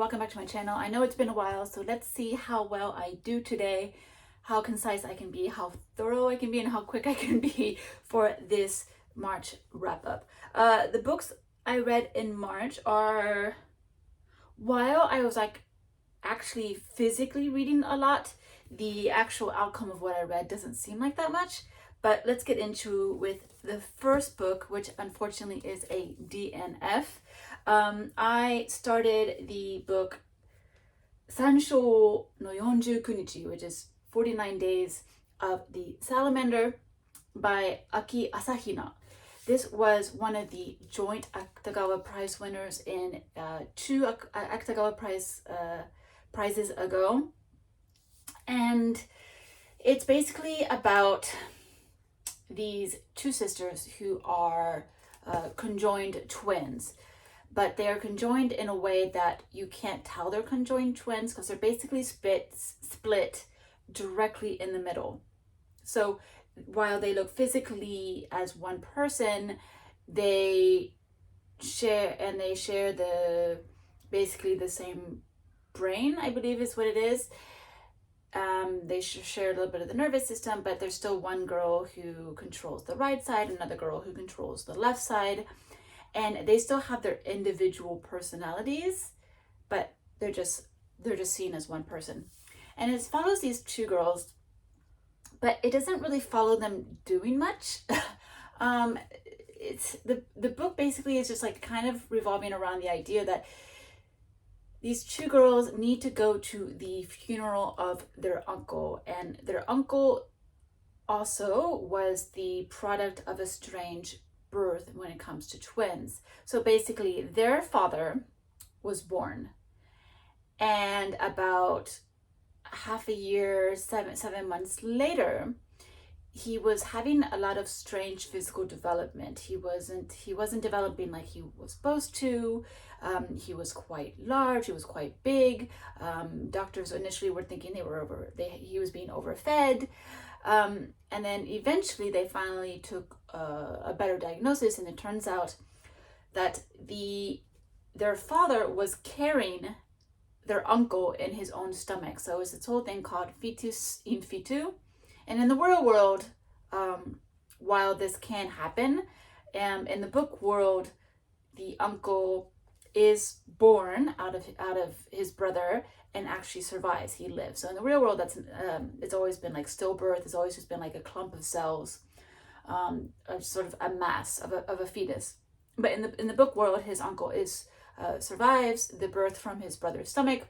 welcome back to my channel. I know it's been a while, so let's see how well I do today, how concise I can be, how thorough I can be, and how quick I can be for this March wrap-up. The books I read in March are, while I was actually physically reading a lot, the actual outcome of what I read doesn't seem like that much. But let's get into with the first book, which unfortunately is a DNF. I started the book サンショウウオの四十九日, which is 49 Days of the Salamander by Aki Asahina. This was one of the joint Akutagawa Prize winners in two Akutagawa prizes ago. And it's basically about these two sisters who are conjoined twins, but they are conjoined in a way that you can't tell they're conjoined twins because they're basically split directly in the middle. So while they look physically as one person, they share basically the same brain, I believe is what it is. They share a little bit of the nervous system, but there's still one girl who controls the right side, another girl who controls the left side, and they still have their individual personalities, but they're just seen as one person. And it follows these two girls, but it doesn't really follow them doing much. It's the book basically is just kind of revolving around the idea that these two girls need to go to the funeral of their uncle, and their uncle also was the product of a strange birth when it comes to twins. So basically their father was born, and about half a year, seven months later, he was having a lot of strange physical development. He wasn't developing like he was supposed to. He was quite large. He was quite big. Doctors initially were thinking he was being overfed. And then eventually they finally took a better diagnosis, and it turns out that their father was carrying their uncle in his own stomach. So it's this whole thing called fetus in situ. And in the real world, while this can happen, in the book world, the uncle is born out of his brother and actually survives. He lives. So in the real world, it's always been like stillbirth. It's always just been like a clump of cells, sort of a mass of a fetus. But in the book world, his uncle survives the birth from his brother's stomach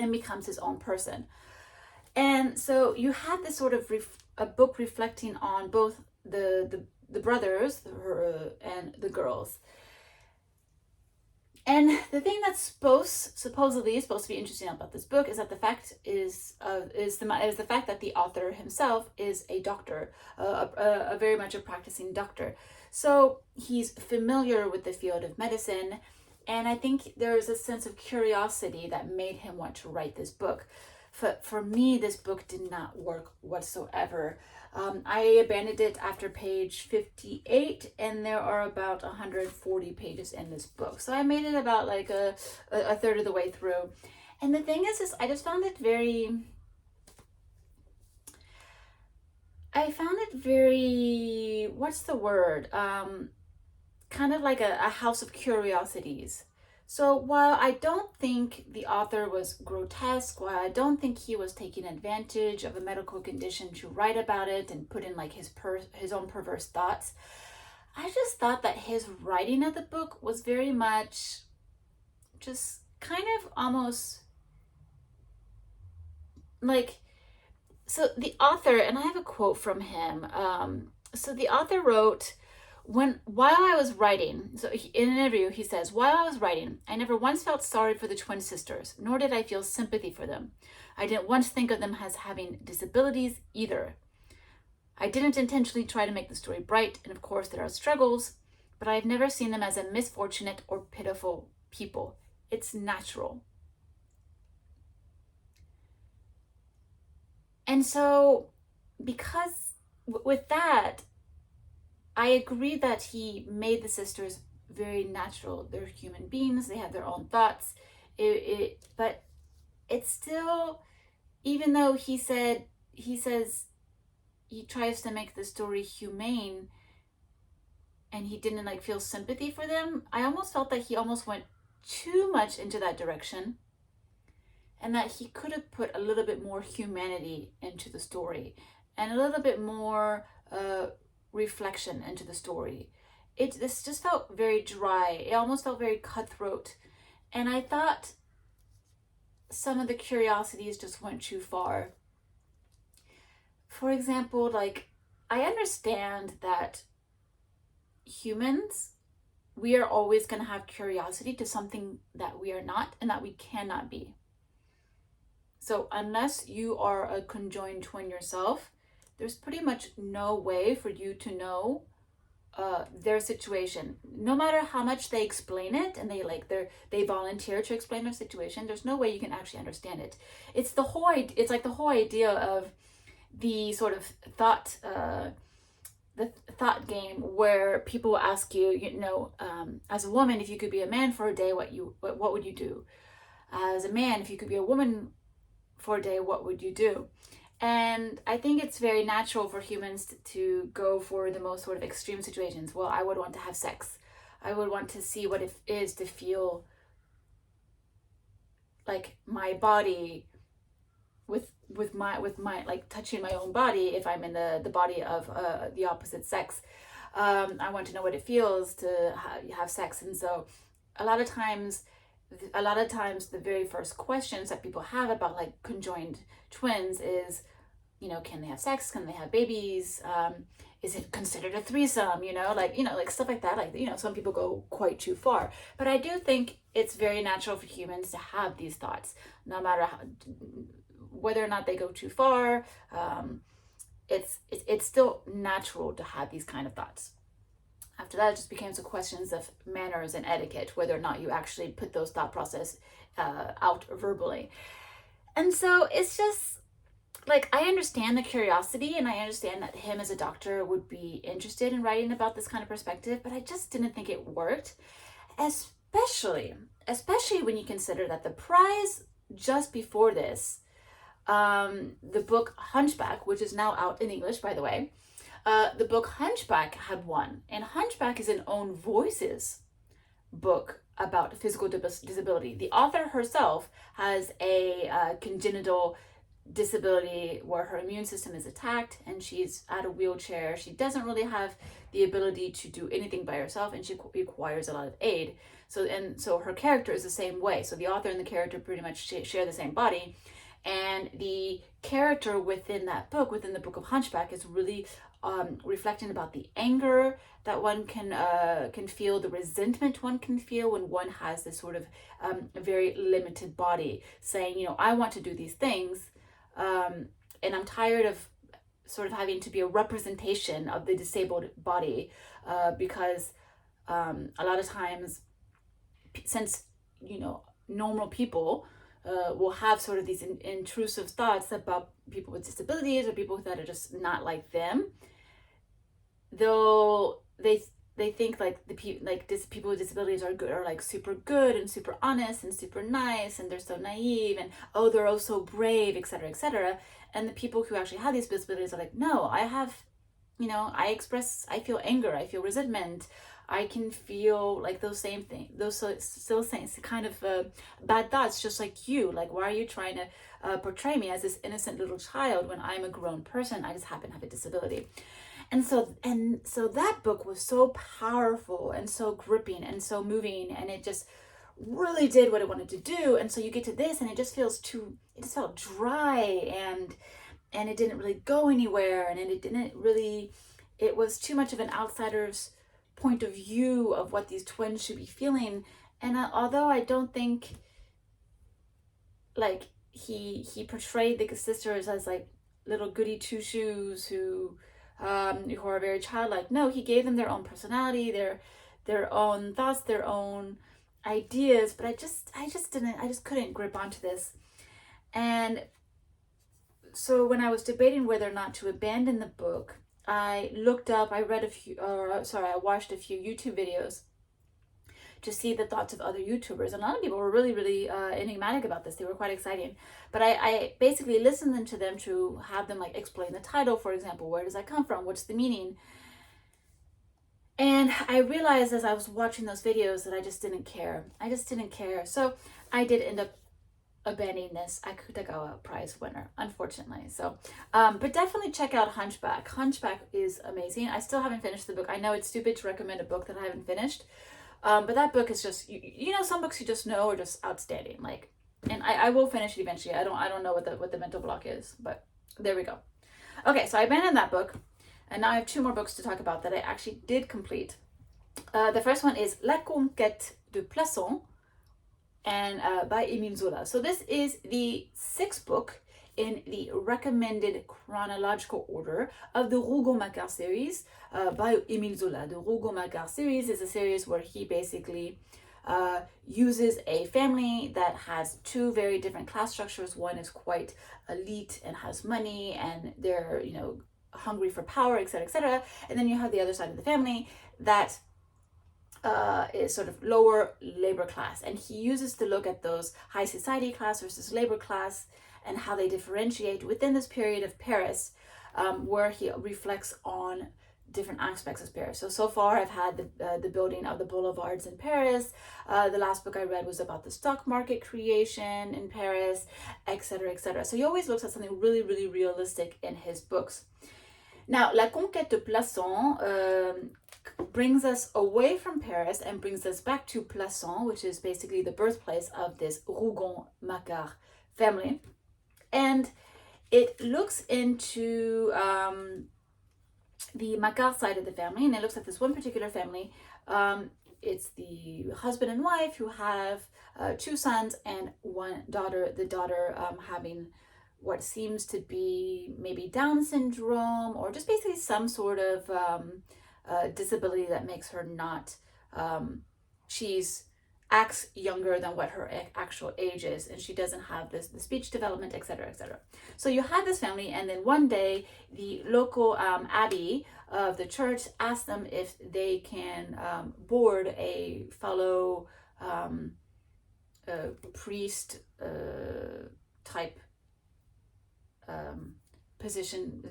and becomes his own person. And so you had this sort of a book reflecting on both the brothers and the girls. And the thing that's supposedly supposed to be interesting about this book is that the fact that the author himself is a doctor, a very much a practicing doctor. So he's familiar with the field of medicine, and I think there's a sense of curiosity that made him want to write this book. For me, this book did not work whatsoever. I abandoned it after page 58, and there are about 140 pages in this book. So I made it about like a third of the way through. And the thing is I just found it very, what's the word? Kind of like a house of curiosities. So while I don't think the author was grotesque, while I don't think he was taking advantage of a medical condition to write about it and put in like his own perverse thoughts, I just thought that his writing of the book was very much just kind of almost like, so the author, and I have a quote from him. So the author wrote, while I was writing, so in an interview, he says, while I was writing, I never once felt sorry for the twin sisters, nor did I feel sympathy for them. I didn't once think of them as having disabilities either. I didn't intentionally try to make the story bright, and of course there are struggles, but I've never seen them as a misfortunate or pitiful people. It's natural. And so, because with that, I agree that he made the sisters very natural. They're human beings. They have their own thoughts. But it's still, even though he says he tries to make the story humane, and he didn't like feel sympathy for them, I almost felt that he almost went too much into that direction, and that he could have put a little bit more humanity into the story and a little bit more reflection into the story. This just felt very dry. It almost felt very cutthroat, and I thought some of the curiosities just went too far. For example, like, I understand that humans, we are always going to have curiosity to something that we are not and that we cannot be. So unless you are a conjoined twin yourself, there's pretty much no way for you to know their situation. No matter how much they explain it, and they volunteer to explain their situation, there's no way you can actually understand it. It's like the whole idea of the sort of thought game, where people ask you, as a woman, if you could be a man for a day, what would you do? As a man, if you could be a woman for a day, what would you do? And I think it's very natural for humans to go for the most sort of extreme situations. Well, I would want to have sex. I would want to see what it is to feel like my body with my like touching my own body if I'm in the body of the opposite sex. I want to know what it feels to have sex. And so a lot of times the very first questions that people have about like conjoined twins is, can they have sex? Can they have babies? Is it considered a threesome? Like stuff like that. Like, some people go quite too far. But I do think it's very natural for humans to have these thoughts, no matter whether or not they go too far. It's still natural to have these kind of thoughts. After that, it just becomes questions of manners and etiquette, whether or not you actually put those thought process out verbally. And so it's just like, I understand the curiosity, and I understand that him as a doctor would be interested in writing about this kind of perspective, but I just didn't think it worked, especially when you consider that the prize just before this, the book Hunchback, which is now out in English, by the way, the book Hunchback had won. And Hunchback is an own voices book about physical disability. The author herself has a congenital disability where her immune system is attacked, and she's at a wheelchair. She doesn't really have the ability to do anything by herself, and she requires a lot of aid. So her character is the same way. So the author and the character pretty much share the same body. And the character within that book, within the book of Hunchback, is really reflecting about the anger that one can feel, the resentment one can feel when one has this sort of very limited body, saying, I want to do these things, and I'm tired of sort of having to be a representation of the disabled body, because a lot of times, since normal people will have sort of these intrusive thoughts about people with disabilities or people that are just not like them, though they think like people with disabilities are like super good and super honest and super nice, and they're so naive, and they're oh so brave, etc., etc. And the people who actually have these disabilities are like, no, I have, I feel anger, I feel resentment, I can feel like those same things, those still same kind of bad thoughts, just like you. Like, why are you trying to portray me as this innocent little child when I'm a grown person? I just happen to have a disability. And so that book was so powerful and so gripping and so moving, and it just really did what it wanted to do. And so you get to this, and it just felt dry, and it didn't really go anywhere, and it was too much of an outsider's point of view of what these twins should be feeling. And although I don't think like he portrayed the sisters as like little goody two shoes who are very childlike, no, he gave them their own personality, their own thoughts, their own ideas. But I just couldn't grip onto this. And so when I was debating whether or not to abandon the book, I watched a few YouTube videos to see the thoughts of other YouTubers. And a lot of people were really, really enigmatic about this. They were quite exciting. But I basically listened to them to have them like explain the title, for example. Where does that come from? What's the meaning? And I realized as I was watching those videos that I just didn't care. So I did end up abandoning this Akutagawa Prize winner, unfortunately. So, but definitely check out Hunchback. Hunchback is amazing. I still haven't finished the book. I know it's stupid to recommend a book that I haven't finished. But that book is just, you know, some books you just know are just outstanding. Like, and I will finish it eventually. I don't know what the mental block is, but there we go. Okay, so I abandoned that book, and now I have 2 more books to talk about that I actually did complete. The first one is La Conquête de Plassans, and by Emile Zola. So this is the 6th book in the recommended chronological order of the Rougon-Macquart series by Emile Zola. The Rougon-Macquart series is a series where he basically uses a family that has 2 very different class structures. One is quite elite and has money, and they're, you know, hungry for power, etc., etc. And then you have the other side of the family that is sort of lower labor class, and he uses to look at those high society class versus labor class and how they differentiate within this period of Paris, where he reflects on different aspects of Paris. So far I've had the building of the boulevards in Paris. The last book I read was about the stock market creation in Paris, etc., etc. So he always looks at something really, really realistic in his books. Now, La Conquête de Plassans brings us away from Paris and brings us back to Plassans, which is basically the birthplace of this Rougon-Macquart family. And it looks into the Macquart side of the family, and it looks at this one particular family. It's the husband and wife who have 2 sons and 1 daughter, the daughter having what seems to be maybe Down syndrome, or just basically some sort of disability that makes her not, she's acts younger than what her actual age is, and she doesn't have the speech development, etc., etc. So you have this family, and then one day the local abbey of the church asks them if they can board a fellow priest type position,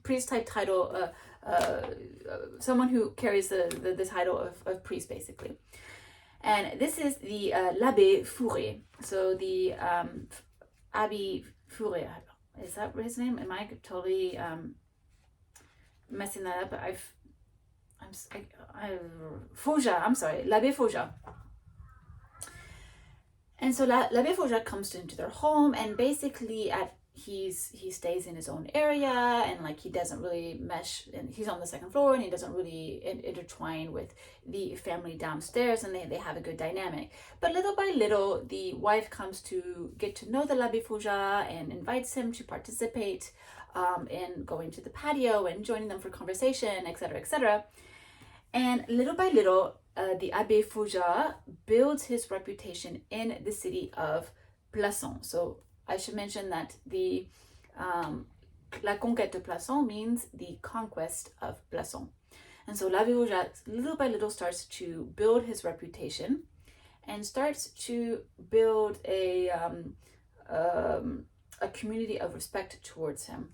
priest type title, someone who carries the title of priest, basically. And this is the l'Abbé Fourré. So the Abbé Fourré, is that his name? Am I totally messing that up? Faujas, I'm sorry, l'Abbé Faujas. And so l'Abbé Faujas comes into their home, and basically he stays in his own area, and like he doesn't really mesh, and he's on the 2nd floor, and he doesn't really intertwine with the family downstairs, and they have a good dynamic. But little by little, the wife comes to get to know the l'Abbé Faujas and invites him to participate in going to the patio and joining them for conversation, etc., etc. And little by little, the Abbé Faujas builds his reputation in the city of Plassans. So I should mention that the La Conquête de Plassans means the conquest of Plassans. And so l'Abbé Faujas little by little starts to build his reputation and starts to build a community of respect towards him.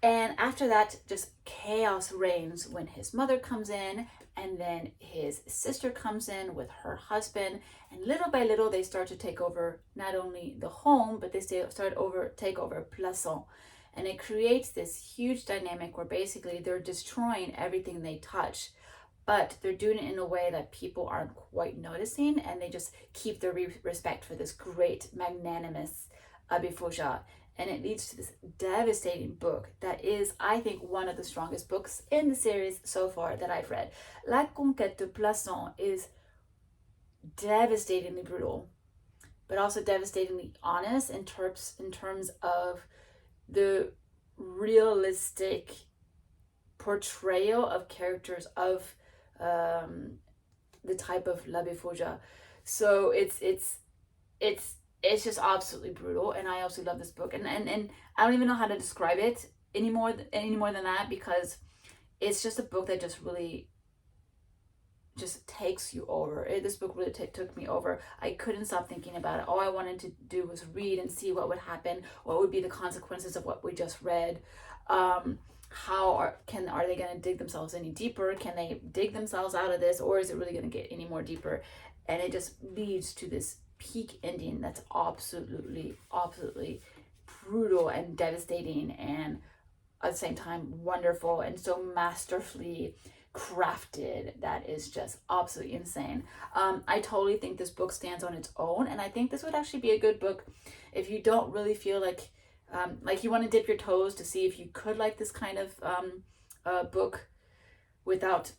And after that, just chaos reigns when his mother comes in, and then his sister comes in with her husband, and little by little they start to take over not only the home, but they take over Plassans. And it creates this huge dynamic where basically they're destroying everything they touch, but they're doing it in a way that people aren't quite noticing, and they just keep their respect for this great, magnanimous Abbé Faujas. And it leads to this devastating book that is, I think, one of the strongest books in the series so far that I've read. La Conquête de Plassans is devastatingly brutal, but also devastatingly honest in terms of the realistic portrayal of characters of the type of l'Abbé Faujas. So it's just absolutely brutal, and I also love this book, and I don't even know how to describe it any more than that, because it's just a book that just really just takes you over. This book really took me over. I couldn't stop thinking about it. All I wanted to do was read and see what would happen, what would be the consequences of what we just read. How are they going to dig themselves any deeper? Can they dig themselves out of this, or is it really going to get any more deeper? And it just leads to this peak ending that's absolutely brutal and devastating, and at the same time wonderful and so masterfully crafted. That is just absolutely insane. I totally think this book stands on its own, and I think this would actually be a good book if you don't really feel like you want to dip your toes to see if you could like this kind of book without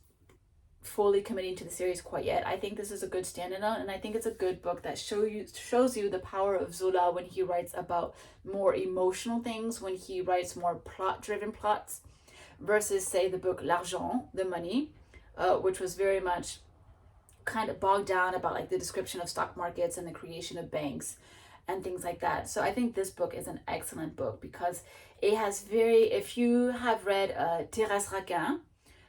fully committing to the series quite yet. I think this is a good standalone, and I think it's a good book that shows you the power of Zola when he writes about more emotional things, when he writes more plot-driven plots, versus, say, the book L'Argent, The Money, which was very much kind of bogged down about like the description of stock markets and the creation of banks and things like that. So I think this book is an excellent book because it has if you have read Thérèse Raquin,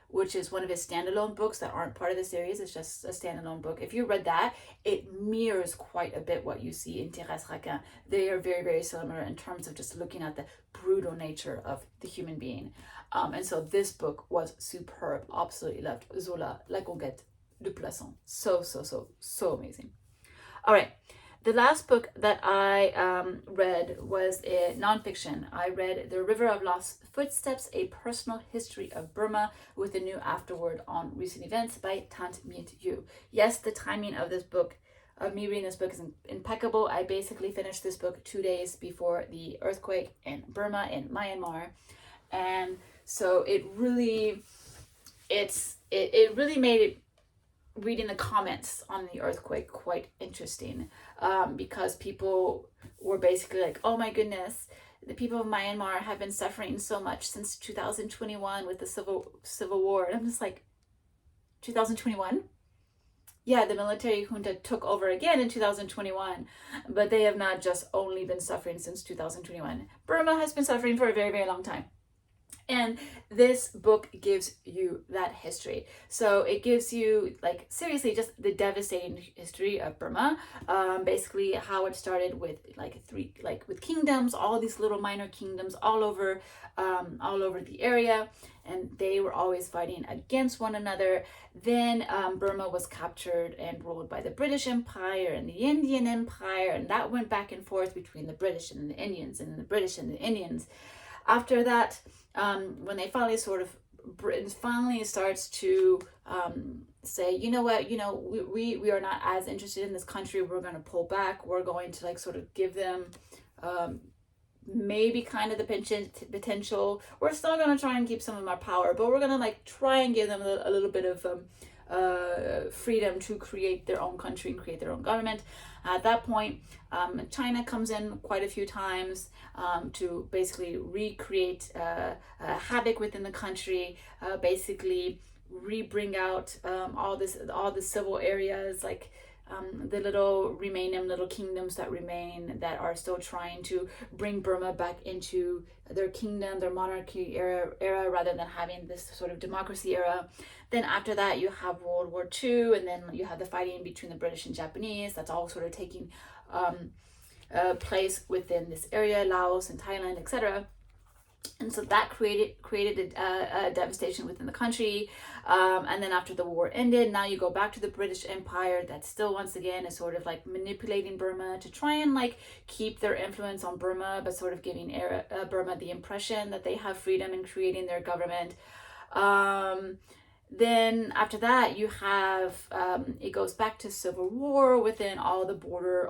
which is one of his standalone books that aren't part of the series, it's just a standalone book. If you read that, it mirrors quite a bit what you see in Thérèse Raquin. They are very, very similar in terms of just looking at the brutal nature of the human being. And so this book was superb. Absolutely loved Zola, La Conquête de Plassans. So amazing. All right. The last book that I read was a nonfiction. I read The River of Lost Footsteps, A Personal History of Burma with a New Afterword on Recent Events by Thant Myint-U. Yes, the timing of this book, of me reading this book, is impeccable. I basically finished this book 2 days before the earthquake in Burma, in Myanmar. And so it really made reading the comments on the earthquake quite interesting, because people were basically like, oh my goodness, the people of Myanmar have been suffering so much since 2021 with the civil war. And I'm just like, 2021? Yeah, the military junta took over again in 2021, but they have not just only been suffering since 2021. Burma has been suffering for a very, very long time. And this book gives you that history. So it gives you, like, seriously, just the devastating history of Burma. Basically how it started with with kingdoms, all these little minor kingdoms all over the area, and they were always fighting against one another. Then Burma was captured and ruled by the British Empire and the Indian Empire, and that went back and forth between the British and the Indians, and the British and the Indians. After that, when they Britain finally starts to say, you know what, we are not as interested in this country, we're going to pull back, we're going to give them maybe kind of the potential, we're still going to try and keep some of our power, but we're going to try and give them a little bit of freedom to create their own country and create their own government. At that point, China comes in quite a few times to basically recreate havoc within the country, basically bring out all the civil areas, the little kingdoms that remain, that are still trying to bring Burma back into their kingdom, their monarchy era, rather than having this sort of democracy era. Then after that, you have World War II, and then you have the fighting between the British and Japanese. That's all sort of taking place within this area, Laos and Thailand, etc. And so that created a devastation within the country. And then after the war ended, now you go back to the British Empire that still once again is sort of manipulating Burma to try and keep their influence on Burma, but sort of giving Burma the impression that they have freedom in creating their government. Then after that, you have it goes back to civil war within all the border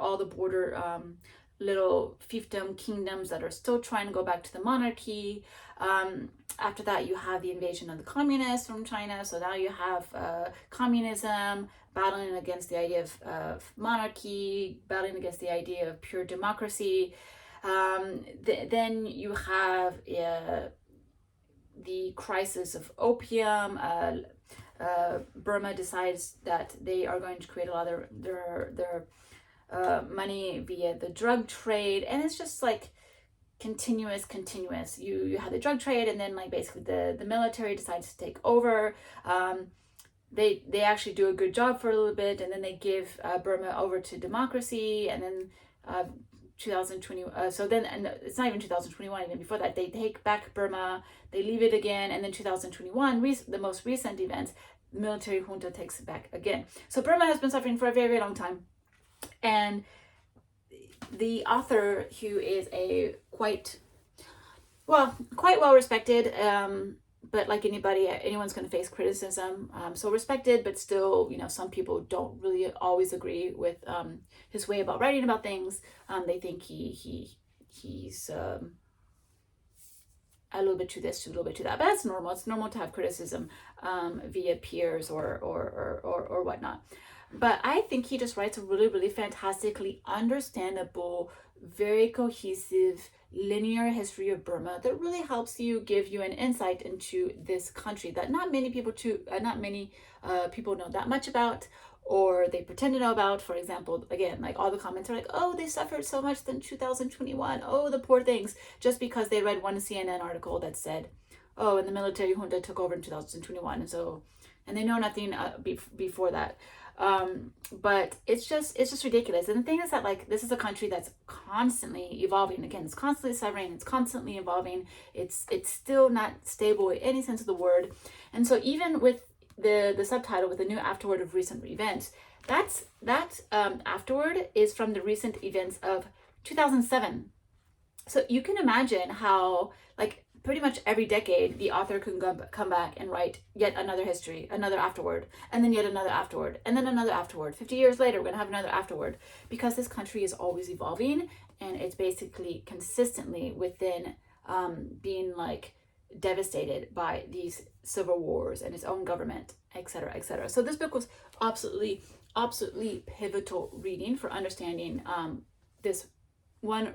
little fiefdom kingdoms that are still trying to go back to the monarchy. After that, you have the invasion of the communists from China. So now you have communism battling against the idea of monarchy, battling against the idea of pure democracy. Then you have the crisis of opium. Burma decides that they are going to create a lot of their money via the drug trade, and it's just continuous. You have the drug trade, and then basically the military decides to take over. they actually do a good job for a little bit, and then they give Burma over to democracy, and then 2020. So then, and it's not even 2021. Even before that, they take back Burma, they leave it again, and then 2021, the most recent events, the military junta takes it back again. So Burma has been suffering for a very, very long time, and the author, who is a quite well respected, but like anyone's going to face criticism. So respected, but still, some people don't really always agree with his way about writing about things. They think he's a little bit to this, a little bit to that. But that's normal. It's normal to have criticism via peers or whatnot. But I think he just writes a really, really fantastically understandable, very cohesive, linear history of Burma that really helps give you an insight into this country that not many people know that much about, or they pretend to know about. For example, again, like all the comments are like, oh, they suffered so much in 2021. Oh, the poor things, just because they read one CNN article that said, oh, and the military junta took over in 2021, and they know nothing before that. But it's just ridiculous. And the thing is that, like, this is a country that's constantly evolving. Again, it's constantly suffering, it's constantly evolving, it's still not stable in any sense of the word. And so even with the subtitle, with the new afterword of recent events, that afterword is from the recent events of 2007. So you can imagine how, like, pretty much every decade, the author can come back and write yet another history, another afterword, and then yet another afterword, and then another afterword. 50 years later, we're going to have another afterword, because this country is always evolving, and it's basically consistently within being, like, devastated by these civil wars and its own government, etc., etc. So this book was absolutely pivotal reading for understanding this one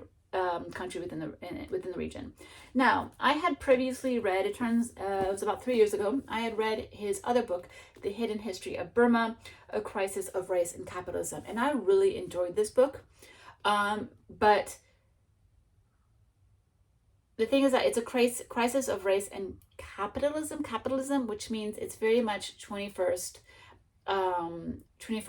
country within the region. Now, I had previously read, it was about 3 years ago, I had read his other book, The Hidden History of Burma, A Crisis of Race and Capitalism, and I really enjoyed this book. But the thing is that it's a crisis of race and capitalism, which means it's very much 21st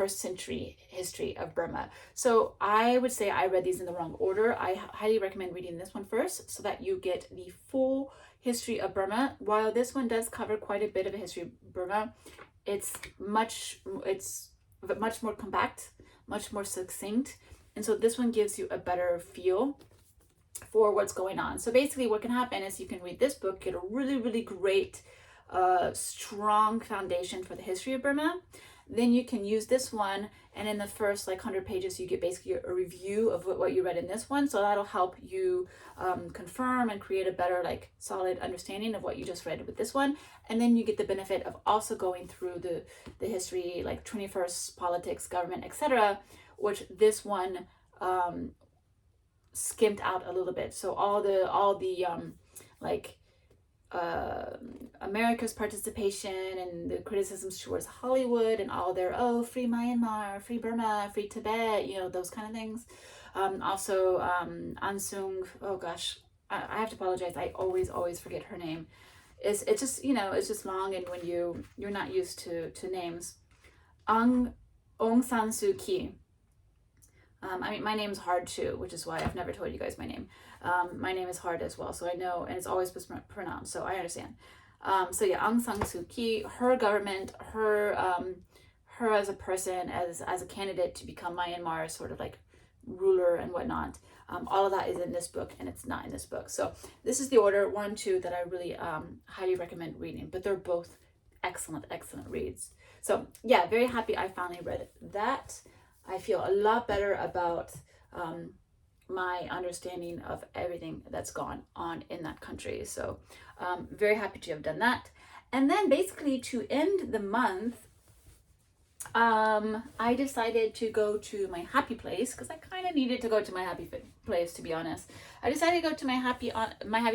century history of Burma. So I would say I read these in the wrong order. I highly recommend reading this one first, so that you get the full history of Burma. While this one does cover quite a bit of a history of Burma, it's much more compact, much more succinct, and so this one gives you a better feel for what's going on. So basically what can happen is you can read this book, get a really, really great strong foundation for the history of Burma. Then you can use this one, and in the first 100 pages you get basically a review of what you read in this one, so that'll help you confirm and create a better solid understanding of what you just read with this one. And then you get the benefit of also going through the history, 21st politics, government, etc., which this one skimmed out a little bit. So all the America's participation and the criticisms towards Hollywood and all their free Myanmar, free Burma, free Tibet, those kind of things. Also Ansung, oh gosh, I have to apologize, I always forget her name. It's just it's just long, and when you're not used to names. Aung San Suu Kyi. My name's hard too, which is why I've never told you guys my name. My name is hard as well, so I know, and it's always mispronounced, so I understand. So yeah, Aung San Suu Kyi, her government, her as a person, as a candidate to become Myanmar's sort of ruler and whatnot. All of that is in this book, and it's not in this book. So this is the order 1, 2 that I really highly recommend reading, but they're both excellent reads. So yeah, very happy I finally read that. I feel a lot better about my understanding of everything that's gone on in that country. So very happy to have done that. And then basically to end the month, I decided to go to my happy place, because I kind of needed to go to my happy place, to be honest. I decided to go to my happy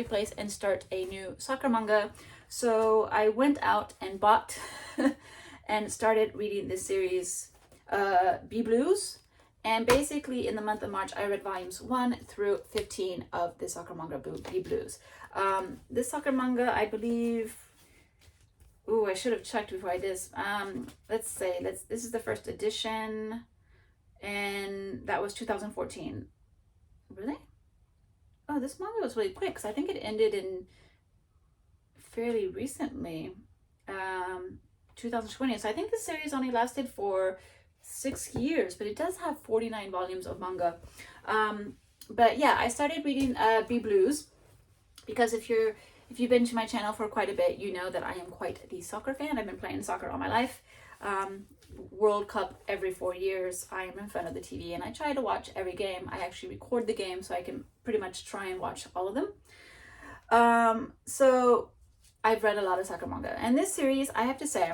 place and start a new soccer manga. So I went out and bought and started reading this series, B Blues. And basically in the month of March I read volumes 1 through 15 of the soccer manga B Blues. This soccer manga, I believe, Ooh, I should have checked before I did this. Let's say this is the first edition, and that was 2014. Really? Oh, this manga was really quick because I think it ended in fairly recently, 2020. So I think the series only lasted for 6 years, but it does have 49 volumes of manga. But yeah, I started reading B Blues because if you've been to my channel for quite a bit, you know that I am quite the soccer fan. I've been playing soccer all my life. World Cup every 4 years. I am in front of the TV and I try to watch every game. I actually record the game so I can pretty much try and watch all of them. So I've read a lot of soccer manga, and this series, I have to say,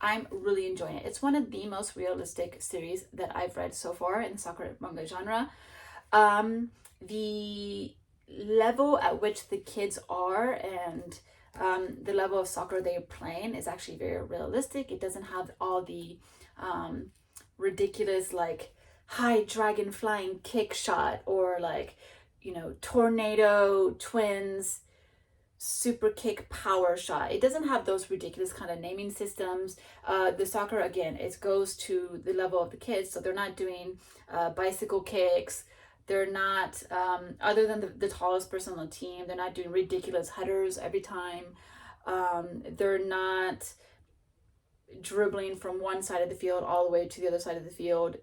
I'm really enjoying it. It's one of the most realistic series that I've read so far in the soccer manga genre. The level at which the kids are and the level of soccer they're playing is actually very realistic. It doesn't have all the ridiculous like high dragon flying kick shot or like, you know, tornado twins super kick power shot. It doesn't have those ridiculous kind of naming systems. The soccer, again, it goes to the level of the kids, so they're not doing bicycle kicks. They're not, other than the tallest person on the team, they're not doing ridiculous headers every time. They're not dribbling from one side of the field all the way to the other side of the field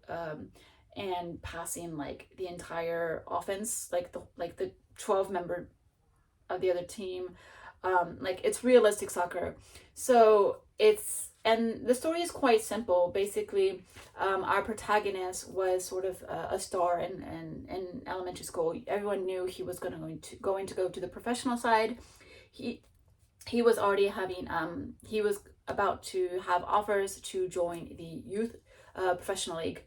and passing like the entire offense, like the 12 member of the other team. Like it's realistic soccer. So and the story is quite simple. Basically, our protagonist was sort of a star in elementary school. Everyone knew he was going to go to the professional side. He was already having he was about to have offers to join the youth professional league,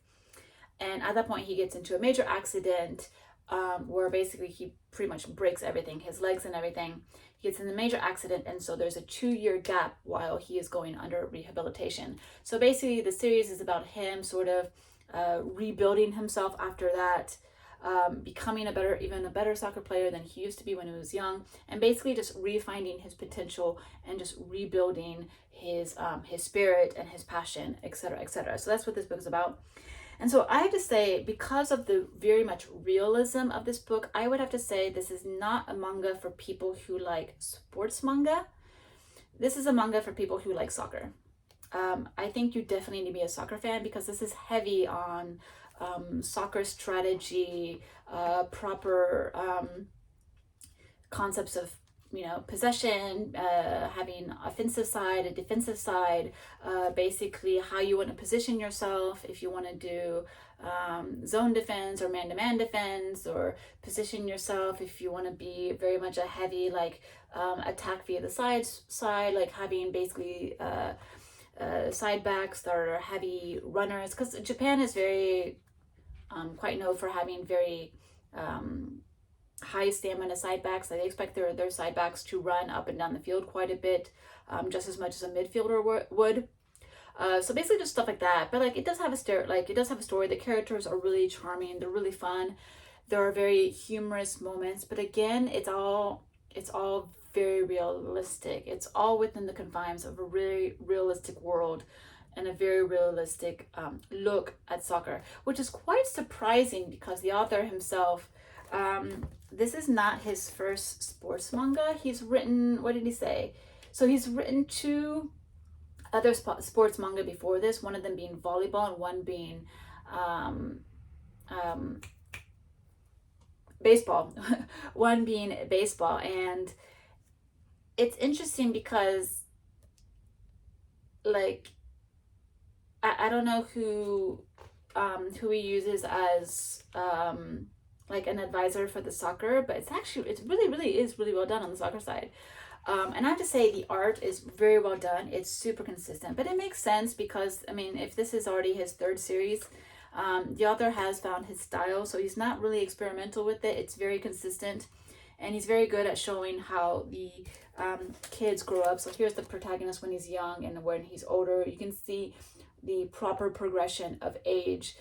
and at that point he gets into a major accident where basically he pretty much breaks everything, his legs and everything. He gets in a major accident, and so there's a 2-year gap while he is going under rehabilitation. So basically the series is about him sort of rebuilding himself after that, becoming even a better soccer player than he used to be when he was young, and basically just refinding his potential and just rebuilding his spirit and his passion, etc., etc. So that's what this book is about. And so I have to say, because of the very much realism of this book, I would have to say this is not a manga for people who like sports manga. This is a manga for people who like soccer. I think you definitely need to be a soccer fan because this is heavy on soccer strategy, proper concepts of, you know, possession, having offensive side, a defensive side, basically how you want to position yourself, if you want to do zone defense or man-to-man defense, or position yourself if you want to be very much a heavy like attack via the side, like having basically side backs that are heavy runners, because Japan is very quite known for having very high stamina side backs. They expect their side backs to run up and down the field quite a bit, just as much as a midfielder would. So basically just stuff like that. But like it does have a story. The characters are really charming. They're really fun. There are very humorous moments. But again, it's all very realistic. It's all within the confines of a really realistic world and a very realistic look at soccer, which is quite surprising because the author himself, this is not his first sports manga. He's written, what did he say? So he's written 2 other sports manga before this, one of them being volleyball and one being baseball. One being baseball. And it's interesting because like I don't know who he uses as like an advisor for the soccer, but it's really well done on the soccer side. And I have to say the art is very well done. It's super consistent, but it makes sense because, I mean, if this is already his 3rd series, the author has found his style, so he's not really experimental with it. It's very consistent, and he's very good at showing how the kids grow up. So here's the protagonist when he's young and when he's older. You can see the proper progression of age,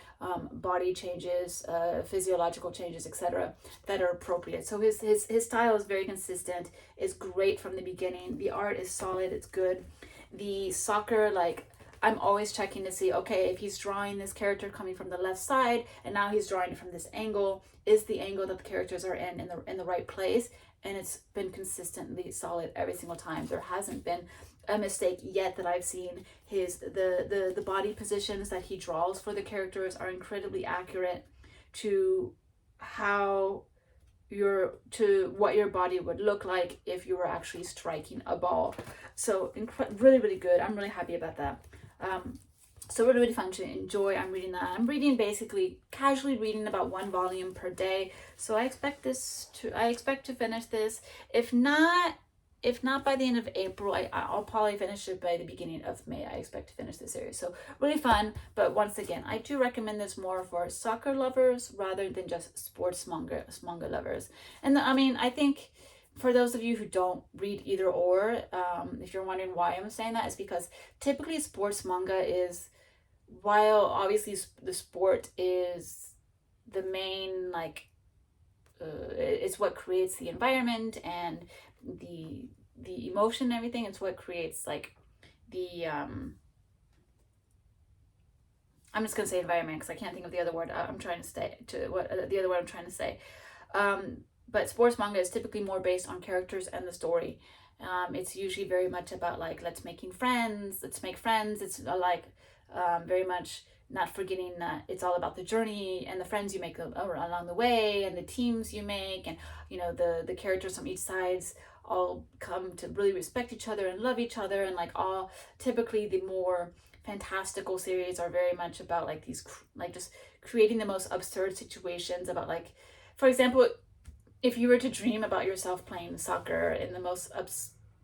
body changes, physiological changes, etc., that are appropriate. So his style is very consistent. It's great from the beginning. The art is solid. It's good. the soccer, like I'm always checking to see, okay, if he's drawing this character coming from the left side and now he's drawing it from this angle, is the angle that the characters are in the right place? And it's been consistently solid every single time. There hasn't been a mistake yet that I've seen. The body positions that he draws for the characters are incredibly accurate to what your body would look like if you were actually striking a ball. So really, really good. I'm really happy about that. So really, really fun to enjoy. I'm reading that. I'm reading basically casually reading about 1 volume per day. So I expect to finish this. If not by the end of April, I'll probably finish it by the beginning of May. I expect to finish this series. So really fun. But once again, I do recommend this more for soccer lovers rather than just sports manga lovers. And I mean, I think for those of you who don't read either or, if you're wondering why I'm saying that, it's because typically sports manga is, while obviously the sport is the main, like, it's what creates the environment and the emotion and everything. It's what creates like the I'm just gonna say environment because I can't think of the other word I'm trying to say. But sports manga is typically more based on characters and the story. It's usually very much about like let's make friends. It's like very much not forgetting that it's all about the journey and the friends you make along the way and the teams you make, and you know the characters from each sides all come to really respect each other and love each other, and like all typically the more fantastical series are very much about like these like just creating the most absurd situations about, like, for example, if you were to dream about yourself playing soccer in the most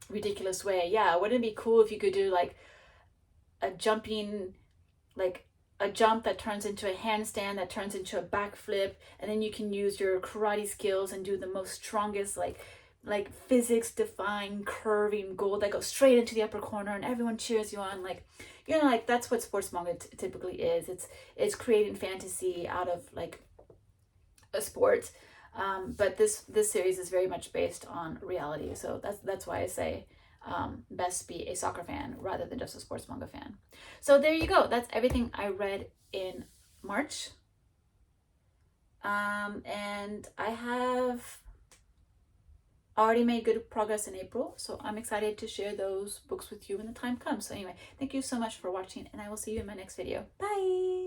ridiculous way, yeah, wouldn't it be cool if you could do like a jump that turns into a handstand that turns into a backflip, and then you can use your karate skills and do the most strongest like physics defying curving goal that goes straight into the upper corner and everyone cheers you on. Like, you know, like that's what sports manga typically is. It's creating fantasy out of like a sport, but this series is very much based on reality. So that's why I say best be a soccer fan rather than just a sports manga fan. So there you go. That's everything I read in March. And I have already made good progress in April, so I'm excited to share those books with you when the time comes. So anyway, thank you so much for watching, and I will see you in my next video. Bye!